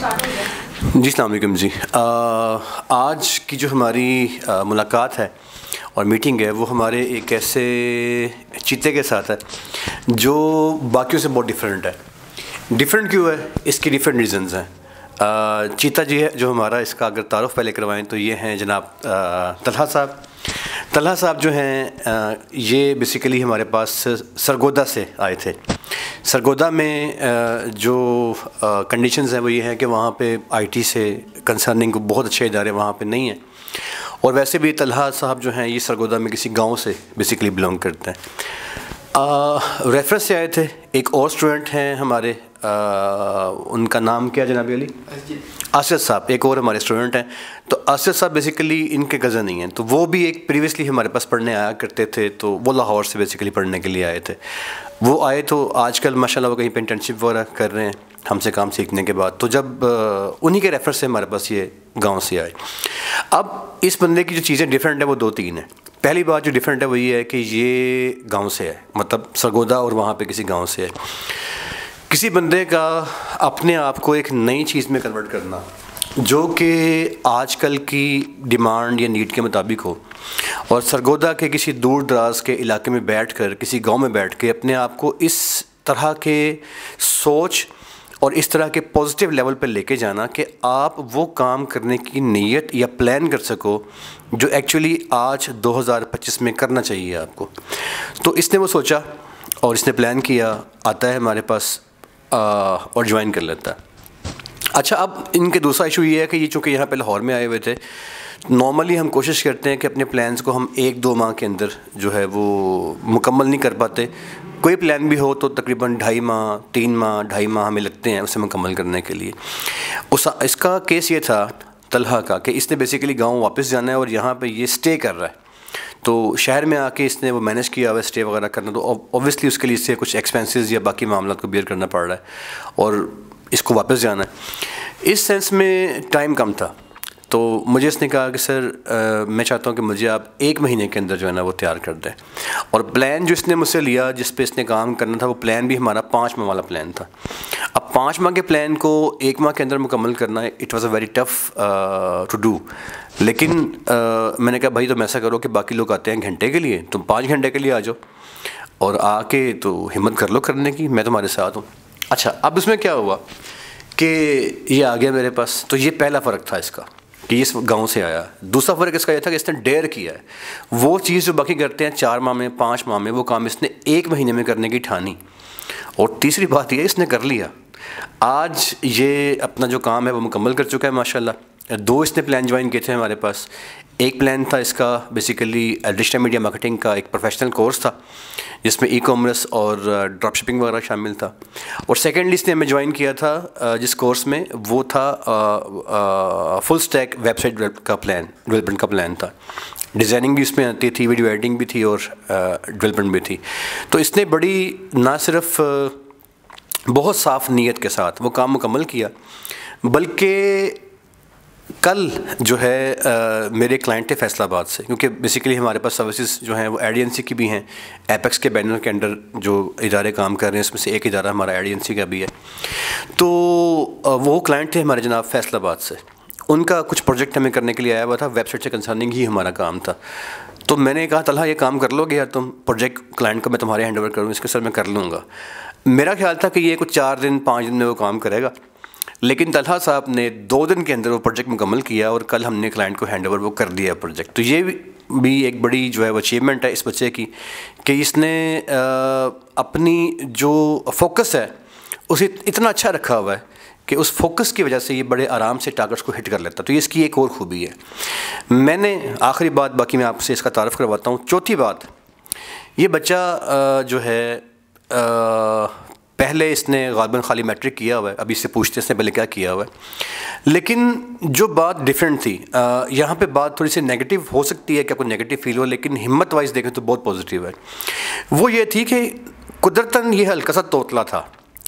जी अस्सलाम वालेकुम जी। आज की जो हमारी मुलाकात है और मीटिंग है वो हमारे एक ऐसे चीते के साथ है जो बाकियों से बहुत डिफरेंट है। डिफरेंट क्यों है, इसकी डिफरेंट रीज़न्स हैं। चीता जी है जो हमारा, इसका अगर तारुफ पहले करवाएं तो ये हैं जनाब तलहा साहब। तलहा साहब जो हैं ये बेसिकली हमारे पास सरगोदा से आए थे। सरगोदा में जो कंडीशंस हैं वो ये हैं कि वहाँ पे आईटी से कंसर्निंग बहुत अच्छे इदारे वहाँ पे नहीं हैं, और वैसे भी तलहा साहब जो हैं ये सरगोदा में किसी गांव से बेसिकली बिलोंग करते हैं। रेफरेंस से आए थे। एक और स्टूडेंट हैं हमारे, उनका नाम क्या जनाब अली? आसिफ साहब, एक और हमारे स्टूडेंट हैं। तो आसिफ साहब बेसिकली इनके कज़न ही हैं, तो वो भी एक प्रीवियसली हमारे पास पढ़ने आया करते थे, तो वो लाहौर से बेसिकली पढ़ने के लिए आए थे। वो आए तो आजकल माशाल्लाह वो कहीं पे इंटर्नशिप वगैरह कर रहे हैं हमसे काम सीखने के बाद। तो जब उन्हीं के रेफरेंस से हमारे पास ये गाँव से आए। अब इस बंदे की जो चीज़ें डिफरेंट है वो दो तीन हैं। पहली बात जो डिफरेंट है वो ये है कि ये गांव से है, मतलब सरगोदा और वहाँ पे किसी गांव से है। किसी बंदे का अपने आप को एक नई चीज़ में कन्वर्ट करना जो कि आजकल की डिमांड या नीड के मुताबिक हो, और सरगोदा के किसी दूर दराज के इलाके में बैठकर, किसी गांव में बैठ के अपने आप को इस तरह के सोच और इस तरह के पॉजिटिव लेवल पर लेके जाना कि आप वो काम करने की नीयत या प्लान कर सको जो एक्चुअली आज 2025 में करना चाहिए आपको। तो इसने वो सोचा और इसने प्लान किया, आता है हमारे पास और ज्वाइन कर लेता है। अच्छा, अब इनके दूसरा इशू ये है कि ये चूँकि यहाँ पे लाहौर में आए हुए थे, नॉर्मली हम कोशिश करते हैं कि अपने प्लान्स को हम 1-2 माह के अंदर जो है वो मुकम्मल नहीं कर पाते। कोई प्लान भी हो तो तकरीबन 2.5 माह, 3 माह, 2.5 माह हमें लगते हैं उसे मुकम्मल करने के लिए। इसका केस ये था तलहा का कि इसने बेसिकली गांव वापस जाना है और यहाँ पे ये स्टे कर रहा है। तो शहर में आके इसने वो मैनेज किया हुआ स्टे वगैरह करना, तो ऑब्वियसली उसके लिए इससे कुछ एक्सपेंसेस या बाकी मामला को बियर करना पड़ रहा है और इसको वापस जाना है। इस सेंस में टाइम कम था, तो मुझे इसने कहा कि सर मैं चाहता हूँ कि मुझे आप 1 महीने के अंदर जो है ना वो तैयार कर दें। और प्लान जो इसने मुझसे लिया, जिस पे इसने काम करना था, वो प्लान भी हमारा 5 माह वाला प्लान था। अब 5 माह के प्लान को 1 माह के अंदर मुकम्मल करना, it was a very tough to do. लेकिन मैंने कहा भाई तुम ऐसा करो कि बाकी लोग आते हैं घंटे के लिए, तुम 5 घंटे के लिए आ जाओ और आके तो हिम्मत कर लो करने की, मैं तुम्हारे साथ हूँ। अच्छा, अब इसमें क्या हुआ कि ये आ गया मेरे पास। तो ये पहला फ़र्क था इसका कि इस गांव से आया। दूसरा फ़र्क इसका यह था कि इसने डेयर किया है। वो चीज़ जो बाकी करते हैं 4 माह में, 5 माह में, वो काम इसने 1 महीने में करने की ठानी। और तीसरी बात ये, इसने कर लिया। आज ये अपना जो काम है वो मुकम्मल कर चुका है माशाल्लाह। 2 इसने प्लान ज्वाइन किए थे हमारे पास। एक प्लान था इसका बेसिकली डिजिटल मीडिया मार्केटिंग का एक प्रोफेशनल कोर्स था जिसमें ई-कॉमर्स और ड्रॉप शिपिंग वगैरह शामिल था। और सेकेंडली इसने हमें ज्वाइन किया था जिस कोर्स में, वो था फुल स्टैक वेबसाइट का प्लान, डेवलपमेंट का प्लान था। डिज़ाइनिंग भी इसमें आती थी, वीडियो एडिटिंग भी थी और डेवलपमेंट भी थी। तो इसने बड़ी ना सिर्फ बहुत साफ़ नीयत के साथ वो काम मुकम्मल किया, बल्कि कल जो है मेरे क्लाइंट थे फैसलाबाद से, क्योंकि बेसिकली हमारे पास सर्विसेज जो हैं वो एडीएनसी की भी हैं। एपेक्स के बैनर के अंडर जो इदारे काम कर रहे हैं इसमें से एक इदारा हमारा एडीएनसी का भी है। तो वो क्लाइंट थे हमारे जनाब फैसलाबाद से। उनका कुछ प्रोजेक्ट हमें करने के लिए आया हुआ था, वेबसाइट से कंसर्निंग ही हमारा काम था। तो मैंने कहा तलहा ये काम कर लोगे यार तुम, प्रोजेक्ट क्लाइंट को मैं तुम्हारे हैंड ओवर करूँ, इसके सर मैं कर लूँगा। मेरा ख्याल था कि ये कुछ 4 दिन 5 दिन में वो काम करेगा, लेकिन तलहा साहब ने 2 दिन के अंदर वो प्रोजेक्ट मुकम्मल किया और कल हमने क्लाइंट को हैंड ओवर वो कर दिया प्रोजेक्ट। तो ये भी एक बड़ी जो है वो अचीवमेंट है इस बच्चे की कि इसने अपनी जो फोकस है उसे इतना अच्छा रखा हुआ है कि उस फोकस की वजह से ये बड़े आराम से टारगेट्स को हिट कर लेता। तो ये इसकी एक और ख़ूबी है। मैंने आखिरी बात, बाकी मैं आपसे इसका तारुफ करवाता हूँ। चौथी बात, ये बच्चा जो है पहले इसने गालिबन खाली मैट्रिक किया हुआ है, अभी इससे पूछते इसने पहले क्या किया हुआ है। लेकिन जो बात डिफरेंट थी, यहाँ पे बात थोड़ी सी नेगेटिव हो सकती है कि आपको नेगेटिव फील हो, लेकिन हिम्मत वाइज देखें तो बहुत पॉजिटिव है। वो ये थी कि कुदरतन ये हल्का सा तोतला था,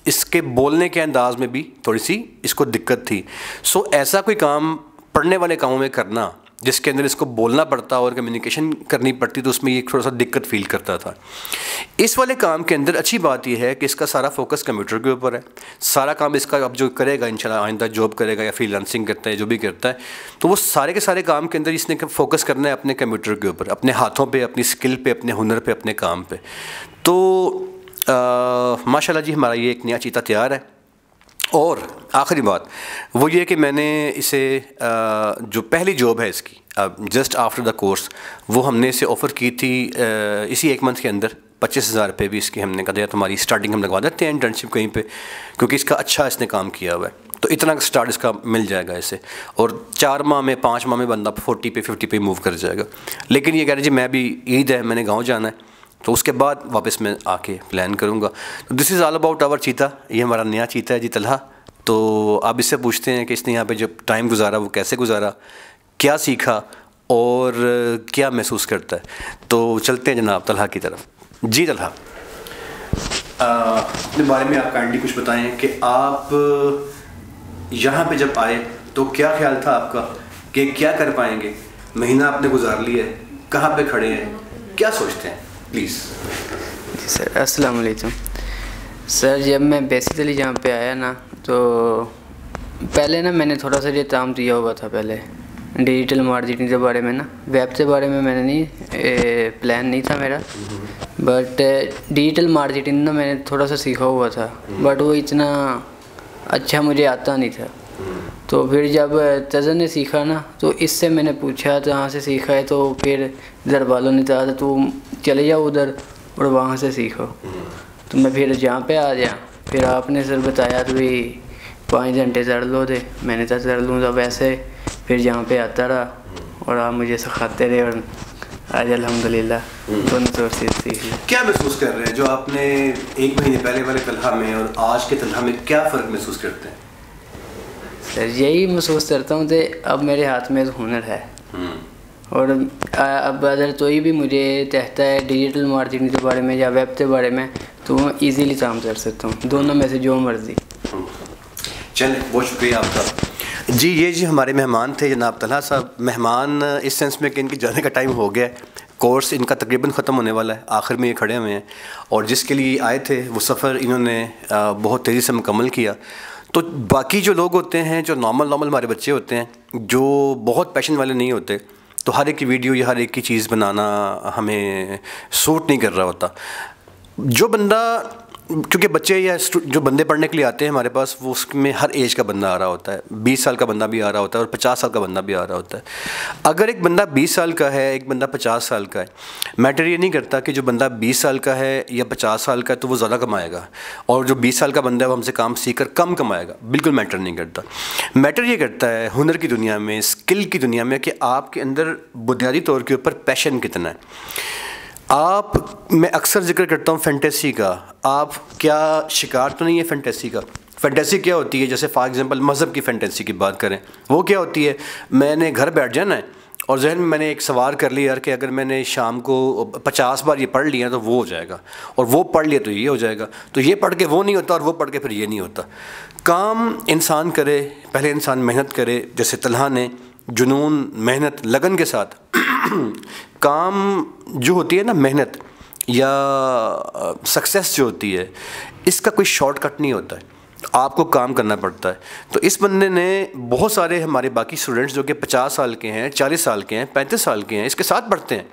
इसके बोलने के अंदाज में भी थोड़ी सी इसको दिक्कत थी। सो ऐसा कोई काम पढ़ने वाले कामों में करना जिसके अंदर इसको बोलना पड़ता और कम्युनिकेशन करनी पड़ती, तो उसमें ये थोड़ा सा दिक्कत फील करता था। इस वाले काम के अंदर अच्छी बात यह है कि इसका सारा फोकस कंप्यूटर के ऊपर है। सारा काम इसका अब जो करेगा इंशाल्लाह आइंदा जॉब करेगा या फ्रीलांसिंग करता है, जो भी करता है, तो वो सारे के सारे काम के अंदर इसने फोकस करना है अपने कंप्यूटर के ऊपर, अपने हाथों पे, अपनी स्किल पे, अपने हुनर पे, अपने काम पे। तो माशाल्लाह जी हमारा ये एक नया चीता तैयार है। और आखिरी बात वो ये कि मैंने इसे जो पहली जॉब है इसकी जस्ट आफ्टर द कोर्स, वो हमने इसे ऑफ़र की थी इसी 1 मंथ के अंदर। 25,000 रुपये भी इसकी हमने कहा दिया, तुम्हारी स्टार्टिंग हम लगवा देते हैं इंटर्नशिप कहीं पे, क्योंकि इसका अच्छा इसने काम किया हुआ है, तो इतना स्टार्ट इसका मिल जाएगा इसे। और 4 माह में 5 माह में बंदा 40 पे 50 पे मूव कर जाएगा। लेकिन ये कह रहे जी मैं भी ईद है, मैंने गाँव जाना है, तो उसके बाद वापस मैं आके प्लान करूँगा। तो this is all about our cheetah. ये हमारा नया चीता है जी तलहा। तो आप इससे पूछते हैं कि इसने यहाँ पे जब टाइम गुजारा वो कैसे गुजारा, क्या सीखा और क्या महसूस करता है। तो चलते हैं जनाब तलहा की तरफ। जी तलहा, अपने बारे में आप काइंडली कुछ बताएं कि आप यहाँ पे जब आए तो क्या ख्याल था आपका कि क्या कर पाएंगे। महीना आपने गुजार लिया है, कहाँ पे खड़े हैं, क्या सोचते हैं, प्लीज़। जी सर, अस्सलाम वालेकुम सर। जब मैं बेसिकली यहाँ पे आया ना, तो पहले ना मैंने थोड़ा सा ये काम दिया हुआ था पहले डिजिटल मार्केटिंग के बारे में ना, वेब के बारे में मैंने नहीं प्लान नहीं था मेरा, बट डिजिटल मार्केटिंग ना मैंने थोड़ा सा सीखा हुआ था, बट वो इतना अच्छा मुझे आता नहीं था। तो फिर जब तजन ने सीखा ना, तो इससे मैंने पूछा तो कहाँ से सीखा है, तो फिर घर वालों ने कहा तो चले जाओ उधर और वहाँ से सीखो। तो मैं फिर जहाँ पे आ गया, फिर आपने सर बताया तो भी 5 घंटे चढ़ लो दे, मैंने तो चढ़ लूँ तो वैसे फिर जहाँ पे आता रहा और आप मुझे सिखाते रहे और आज अल्हम्दुलिल्लाह दोनों सोर्सेज सीख लिया। क्या महसूस कर रहे हैं जो आपने 1 महीने पहले वाले तलहा में और आज के तलहा में, क्या फ़र्क महसूस करते हैं? सर यही महसूस करता हूँ कि अब मेरे हाथ में हुनर है, और अब अगर कोई भी मुझे कहता है डिजिटल मार्केटिंग के बारे में या वेब के बारे में, तो मैं इजीली काम कर सकता हूँ, दोनों में से जो मर्जी। चलें, बहुत शुक्रिया आपका जी। ये जी हमारे मेहमान थे जनाब तलहा साहब। मेहमान इस सेंस में कि इनके जाने का टाइम हो गया है, कोर्स इनका तकरीबन ख़त्म होने वाला है, आखिर में ये खड़े हुए हैं, और जिसके लिए आए थे वो सफ़र इन्होंने बहुत तेज़ी से मुकम्मल किया। तो बाकी जो लोग होते हैं, जो नॉर्मल हमारे बच्चे होते हैं, जो बहुत पैशन वाले नहीं होते, तो हर एक की वीडियो या हर एक की चीज़ बनाना हमें सूट नहीं कर रहा होता। जो बंदा, क्योंकि बच्चे या जो बंदे पढ़ने के लिए आते हैं हमारे पास, वो उसमें हर एज का बंदा आ रहा होता है, 20 साल का बंदा भी आ रहा होता है और 50 साल का बंदा भी आ रहा होता है। अगर एक बंदा 20 साल का है, एक बंदा 50 साल का है, मैटर ये नहीं करता कि जो बंदा 20 साल का है या 50 साल का है तो वो ज़्यादा कमाएगा, और जो 20 साल का बंदा है वो हमसे काम सीख कर कम कमाएगा। बिल्कुल मैटर नहीं करता। मैटर ये करता है हुनर की दुनिया में, स्किल की दुनिया में, कि आपके अंदर बुनियादी तौर के ऊपर पैशन कितना है। मैं अक्सर जिक्र करता हूँ फैंटेसी का। आप क्या शिकार तो नहीं है फैंटेसी का? फैंटेसी क्या होती है? जैसे फॉर एग्जांपल मज़हब की फैंटेसी की बात करें, वो क्या होती है? मैंने घर बैठ जाना है और जहन में मैंने एक सवार कर लिया यार कि अगर मैंने शाम को 50 बार ये पढ़ लिया तो वो हो जाएगा, और वो पढ़ लिया तो ये हो जाएगा, तो ये पढ़ के वो नहीं होता और वो पढ़ के फिर ये नहीं होता। काम इंसान करे, पहले इंसान मेहनत करे, जैसे तलहा ने जुनून, मेहनत, लगन के साथ काम जो होती है ना, मेहनत या सक्सेस जो होती है, इसका कोई शॉर्टकट नहीं होता है, आपको काम करना पड़ता है। तो इस बंदे ने बहुत सारे हमारे बाकी स्टूडेंट्स जो कि 50 साल के हैं, 40 साल के हैं, 35 साल के हैं, इसके साथ पढ़ते हैं,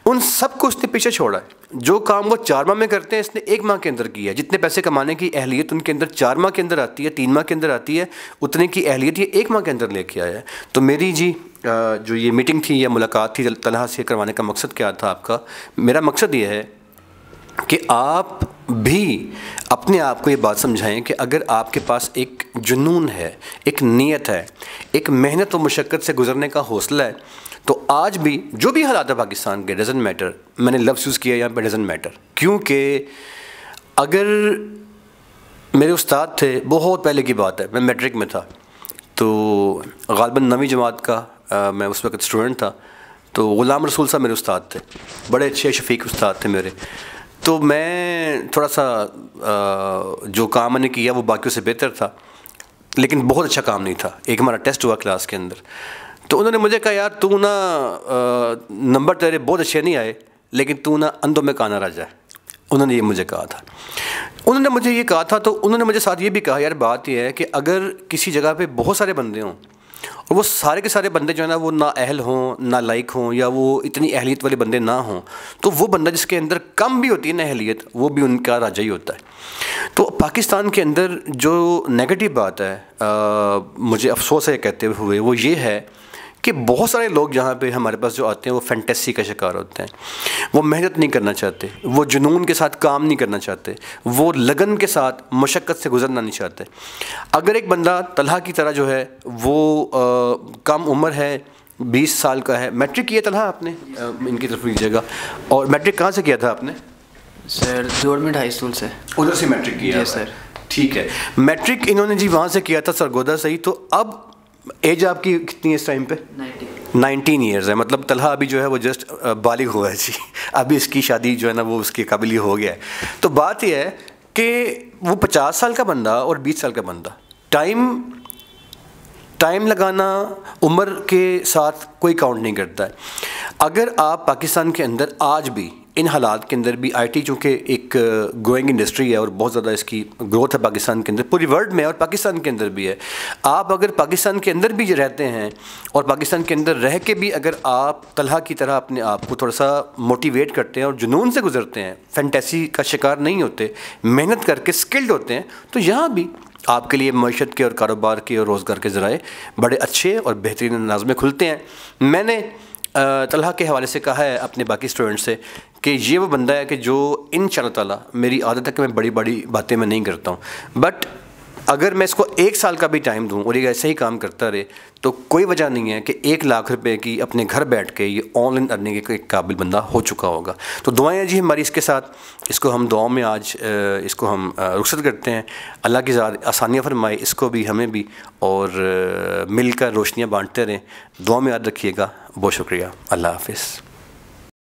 उन सबको उसने पीछे छोड़ा है। जो काम वो 4 माह में करते हैं, इसने 1 माह के अंदर किया है। जितने पैसे कमाने की अहलियत उनके अंदर 4 माह के अंदर आती है, 3 माह के अंदर आती है, उतने की अहलियत ये 1 माह के अंदर लेके आया है। तो मेरी जी जो ये मीटिंग थी या मुलाकात थी तलहा से करवाने का मकसद क्या था आपका? मेरा मकसद ये है कि आप भी अपने आप को ये बात समझाएं कि अगर आपके पास एक जुनून है, एक नीयत है, एक मेहनत और मुशक्क़त से गुज़रने का हौसला है, तो आज भी जो भी हालात है पाकिस्तान के, डज़न्ट मैटर, मैंने लफ्ज़ यूज़ किया यहाँ पे, डज़न्ट मैटर, क्योंकि अगर मेरे उस्ताद थे, बहुत पहले की बात है, मैं मैट्रिक में था, तो ग़ालिबन 9वीं जमात का मैं उस वक्त स्टूडेंट था, तो ग़ुलाम रसूल साहब मेरे उस्ताद थे, बड़े अच्छे शफीक उस्ताद थे मेरे। तो मैं थोड़ा सा जो काम मैंने किया वो बाकियों से बेहतर था, लेकिन बहुत अच्छा काम नहीं था। एक हमारा टेस्ट हुआ क्लास के अंदर, तो उन्होंने मुझे कहा यार तू ना नंबर तेरे बहुत अच्छे नहीं आए, लेकिन तू ना अंधों में काना राजा है। उन्होंने ये मुझे कहा था। उन्होंने मुझे ये कहा था तो उन्होंने मुझे साथ ये भी कहा यार बात ये है कि अगर किसी जगह पे बहुत सारे बंदे हों और वो सारे के सारे बंदे जो है ना वो ना अहल हों, ना लाइक हों, या वो इतनी अहलियत वाले बंदे ना हों, तो वो बंदा जिसके अंदर कम भी होती है ना अहलियत, वो भी उनका राजा ही होता है। तो पाकिस्तान के अंदर जो नेगेटिव बात है मुझे अफसोस है कहते हुए, वो ये है कि बहुत सारे लोग जहाँ पे हमारे पास जो आते हैं वो फैंटेसी का शिकार होते हैं। वो मेहनत नहीं करना चाहते, वो जुनून के साथ काम नहीं करना चाहते, वो लगन के साथ मशक्क़त से गुजरना नहीं चाहते। अगर एक बंदा तलहा की तरह जो है वो कम उम्र है, 20 साल का है, मैट्रिक किया तलहा आपने, इनकी तरफ लीजिएगा, और मैट्रिक कहाँ से किया था आपने? सर गवर्नमेंट हाई स्कूल से। उधर से मैट्रिक किया? सर। ठीक है, मैट्रिक इन्होंने जी वहाँ से किया था सरगोदा से ही। तो अब एज आपकी कितनी है इस टाइम पे? 19 ईयर्स है। मतलब तलहा अभी जो है वो जस्ट बालिग हुआ है जी, अभी इसकी शादी जो है ना वो उसके काबिल ही हो गया है। तो बात यह है कि वो 50 साल का बंदा और 20 साल का बंदा, टाइम लगाना उम्र के साथ कोई काउंट नहीं करता है। अगर आप पाकिस्तान के अंदर आज भी इन हालात के अंदर भी आईटी चूँकि एक ग्रोइंग इंडस्ट्री है और बहुत ज़्यादा इसकी ग्रोथ है पाकिस्तान के अंदर, पूरी वर्ल्ड में और पाकिस्तान के अंदर भी है। आप अगर पाकिस्तान के अंदर भी रहते हैं और पाकिस्तान के अंदर रह के भी अगर आप तलहा की तरह अपने आप को थोड़ा सा मोटिवेट करते हैं और जुनून से गुजरते हैं, फैंटेसी का शिकार नहीं होते, मेहनत करके स्किल्ड होते हैं, तो यहाँ भी आपके लिए मईशत के और कारोबार के और रोज़गार के ज़राए बड़े अच्छे और बेहतरीन अंदाज में खुलते हैं। मैंने तलहा के हवाले से कहा है अपने बाकी स्टूडेंट से कि ये वो बंदा है कि जो इंशाअल्लाह ताला, मेरी आदत है कि मैं बड़ी बड़ी बातें मैं नहीं करता हूँ, बट अगर मैं इसको 1 साल का भी टाइम दूँ और ये ऐसे ही काम करता रहे तो कोई वजह नहीं है कि 1 लाख रुपए की अपने घर बैठ के ये ऑनलाइन अर्निंग के काबिल बंदा हो चुका होगा। तो दुआएं हैं जी हमारी इसके साथ, इसको हम दुआओं में आज इसको हम रुखसत करते हैं। अल्लाह की ज़ात आसानियाँ फरमाए इसको भी हमें भी, और मिलकर रोशनियाँ बांटते रहें। दुआ में याद रखिएगा। बहुत शुक्रिया। अल्लाह हाफ़िज़।